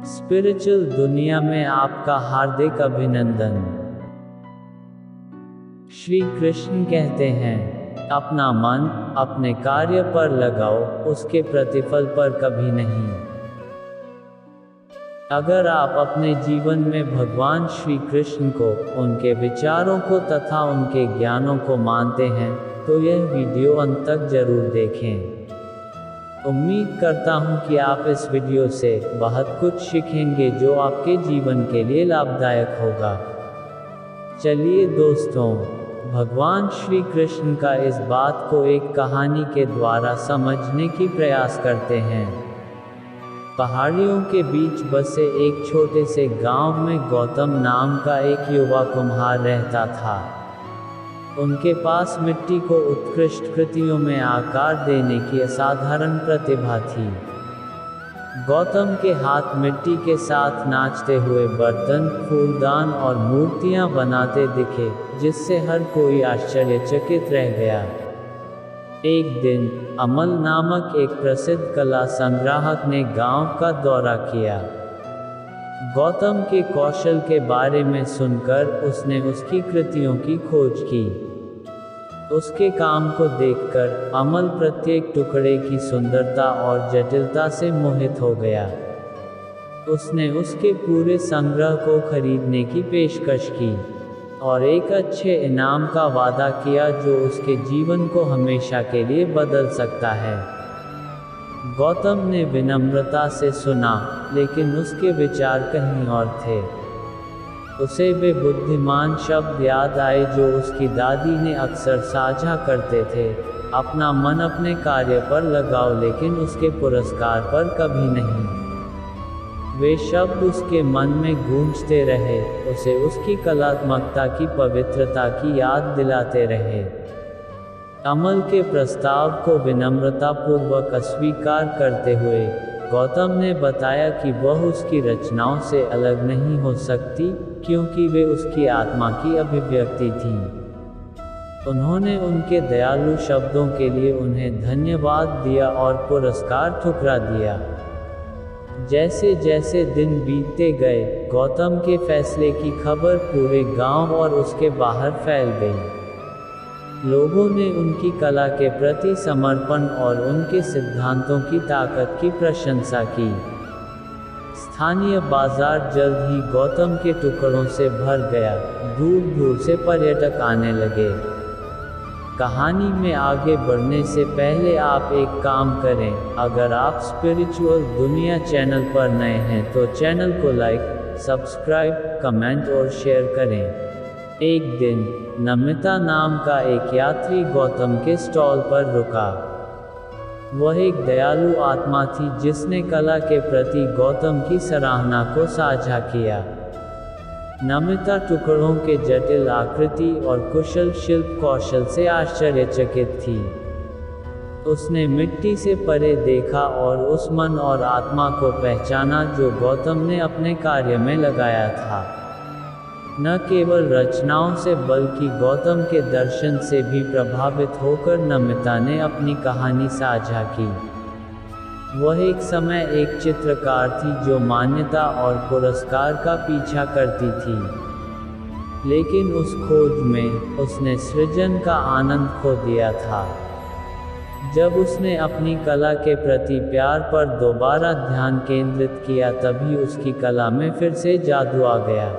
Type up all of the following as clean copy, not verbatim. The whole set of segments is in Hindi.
स्पिरिचुअल दुनिया में आपका हार्दिक अभिनंदन। श्री कृष्ण कहते हैं, अपना मन अपने कार्य पर लगाओ, उसके प्रतिफल पर कभी नहीं। अगर आप अपने जीवन में भगवान श्री कृष्ण को, उनके विचारों को तथा उनके ज्ञानों को मानते हैं, तो यह वीडियो अंत तक जरूर देखें। उम्मीद करता हूं कि आप इस वीडियो से बहुत कुछ सीखेंगे जो आपके जीवन के लिए लाभदायक होगा। चलिए दोस्तों, भगवान श्री कृष्ण का इस बात को एक कहानी के द्वारा समझने की प्रयास करते हैं। पहाड़ियों के बीच बसे एक छोटे से गांव में गौतम नाम का एक युवा कुम्हार रहता था। उनके पास मिट्टी को उत्कृष्ट कृतियों में आकार देने की असाधारण प्रतिभा थी। गौतम के हाथ मिट्टी के साथ नाचते हुए बर्तन, फूलदान और मूर्तियां बनाते दिखे, जिससे हर कोई आश्चर्यचकित रह गया। एक दिन अमल नामक एक प्रसिद्ध कला संग्राहक ने गांव का दौरा किया। गौतम के कौशल के बारे में सुनकर उसने उसकी कृतियों की खोज की। उसके काम को देखकर अमल प्रत्येक टुकड़े की सुंदरता और जटिलता से मोहित हो गया। उसने उसके पूरे संग्रह को खरीदने की पेशकश की और एक अच्छे इनाम का वादा किया जो उसके जीवन को हमेशा के लिए बदल सकता है। गौतम ने विनम्रता से सुना, लेकिन उसके विचार कहीं और थे। उसे वे बुद्धिमान शब्द याद आए जो उसकी दादी ने अक्सर साझा करते थे, अपना मन अपने कार्य पर लगाओ लेकिन उसके पुरस्कार पर कभी नहीं। वे शब्द उसके मन में गूंजते रहे, उसे उसकी कलात्मकता की पवित्रता की याद दिलाते रहे। अमल के प्रस्ताव को विनम्रतापूर्वक अस्वीकार करते हुए गौतम ने बताया कि वह उसकी रचनाओं से अलग नहीं हो सकती, क्योंकि वे उसकी आत्मा की अभिव्यक्ति थीं। उन्होंने उनके दयालु शब्दों के लिए उन्हें धन्यवाद दिया और पुरस्कार ठुकरा दिया। जैसे जैसे दिन बीतते गए, गौतम के फैसले की खबर पूरे गांव और उसके बाहर फैल गई। लोगों ने उनकी कला के प्रति समर्पण और उनके सिद्धांतों की ताकत की प्रशंसा की। स्थानीय बाजार जल्द ही गौतम के टुकड़ों से भर गया, दूर दूर से पर्यटक आने लगे। कहानी में आगे बढ़ने से पहले आप एक काम करें, अगर आप स्पिरिचुअल दुनिया चैनल पर नए हैं तो चैनल को लाइक, सब्सक्राइब, कमेंट और शेयर करें। एक दिन नमिता नाम का एक यात्री गौतम के स्टॉल पर रुका। वह एक दयालु आत्मा थी जिसने कला के प्रति गौतम की सराहना को साझा किया। नमिता टुकड़ों के जटिल आकृति और कुशल शिल्प कौशल से आश्चर्यचकित थी। उसने मिट्टी से परे देखा और उस मन और आत्मा को पहचाना जो गौतम ने अपने कार्य में लगाया था। न केवल रचनाओं से बल्कि गौतम के दर्शन से भी प्रभावित होकर नमिता ने अपनी कहानी साझा की। वह एक समय एक चित्रकार थी जो मान्यता और पुरस्कार का पीछा करती थी, लेकिन उस खोज में उसने सृजन का आनंद खो दिया था। जब उसने अपनी कला के प्रति प्यार पर दोबारा ध्यान केंद्रित किया तभी उसकी कला में फिर से जादू आ गया।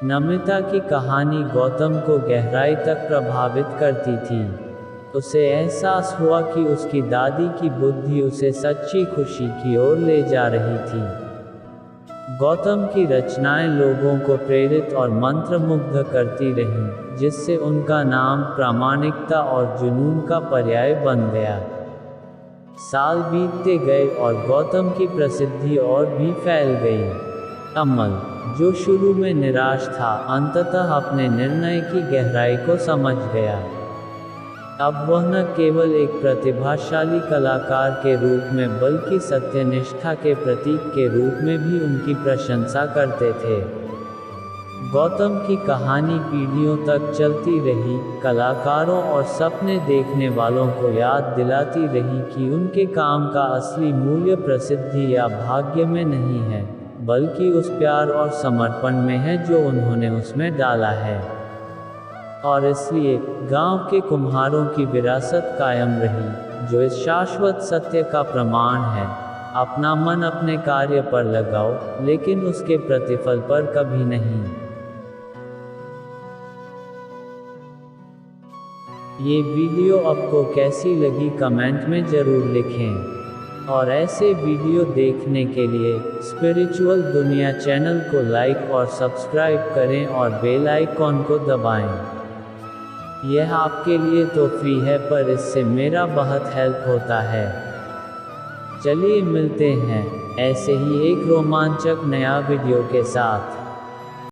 नमिता की कहानी गौतम को गहराई तक प्रभावित करती थी। उसे एहसास हुआ कि उसकी दादी की बुद्धि उसे सच्ची खुशी की ओर ले जा रही थी। गौतम की रचनाएं लोगों को प्रेरित और मंत्रमुग्ध करती रहीं, जिससे उनका नाम प्रामाणिकता और जुनून का पर्याय बन गया। साल बीतते गए और गौतम की प्रसिद्धि और भी फैल गई। अमल, जो शुरू में निराश था, अंततः अपने निर्णय की गहराई को समझ गया। अब वह न केवल एक प्रतिभाशाली कलाकार के रूप में बल्कि सत्यनिष्ठा के प्रतीक के रूप में भी उनकी प्रशंसा करते थे। गौतम की कहानी पीढ़ियों तक चलती रही, कलाकारों और सपने देखने वालों को याद दिलाती रही कि उनके काम का असली मूल्य प्रसिद्धि या भाग्य में नहीं है, बल्कि उस प्यार और समर्पण में है जो उन्होंने उसमें डाला है। और इसलिए गांव के कुम्हारों की विरासत कायम रही, जो इस शाश्वत सत्य का प्रमाण है। अपना मन अपने कार्य पर लगाओ, लेकिन उसके प्रतिफल पर कभी नहीं। ये वीडियो आपको कैसी लगी कमेंट में ज़रूर लिखें। और ऐसे वीडियो देखने के लिए स्पिरिचुअल दुनिया चैनल को लाइक और सब्सक्राइब करें और बेल आइकॉन को दबाएं। यह आपके लिए तो फ्री है, पर इससे मेरा बहुत हेल्प होता है। चलिए मिलते हैं ऐसे ही एक रोमांचक नया वीडियो के साथ।